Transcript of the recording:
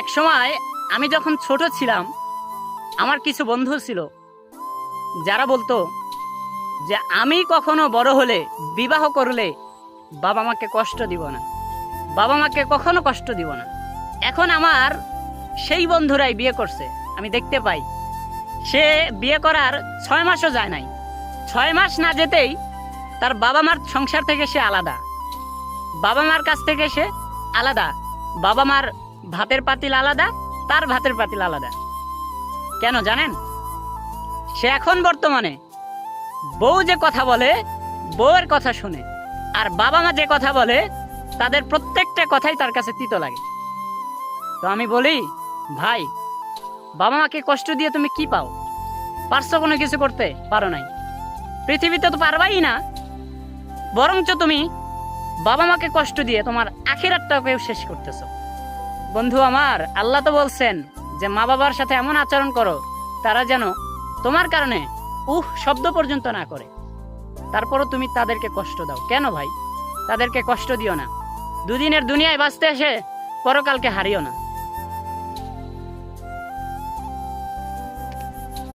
এক সময় আমি যখন ছোট ছিলাম, আমার কিছু বন্ধু ছিল যারা বলতো যে আমি কখনো বড় হলে, বিবাহ করলে বাবা মাকে কষ্ট দিব না, বাবা মাকে কখনো কষ্ট দিব না। এখন আমার সেই বন্ধুরাই বিয়ে করছে, আমি দেখতে পাই। সে বিয়ে করার 6 মাসও যায় নাই, 6 মাস না যেতেই তার বাবা মার সংসার থেকে সে আলাদা, বাবা মার কাছ থেকে সে আলাদা। বাবা মার ভাতের পাতিল আলাদা, তার ভাতের পাতিল আলাদা। কেন জানেন? সে এখন বর্তমানে বউ যে কথা বলে, বউয়ের কথা শুনে, আর বাবা মা যে কথা বলে, তাদের প্রত্যেকটা কথাই তার কাছে তিতো লাগে। তো আমি বলি, ভাই, বাবা মাকে কষ্ট দিয়ে তুমি কি পাও? পারছো কোনো কিছু করতে? পারো নাই। পৃথিবীতে তো পারবাই না, বরঞ্চ তুমি বাবা মাকে কষ্ট দিয়ে তোমার আখিরাতটাকেও শেষ করতেছো। বন্ধু আমার, আল্লাহ তো বলছেন যে মা বাবার সাথে এমন আচরণ করো তারা যেন তোমার কারণে শব্দ পর্যন্ত না করে। তারপরও তুমি তাদেরকে কষ্ট দাও কেন ভাই? তাদেরকে কষ্ট দিও না। দুদিনের দুনিয়ায় বাঁচতে এসে পরকালকে হারিও না।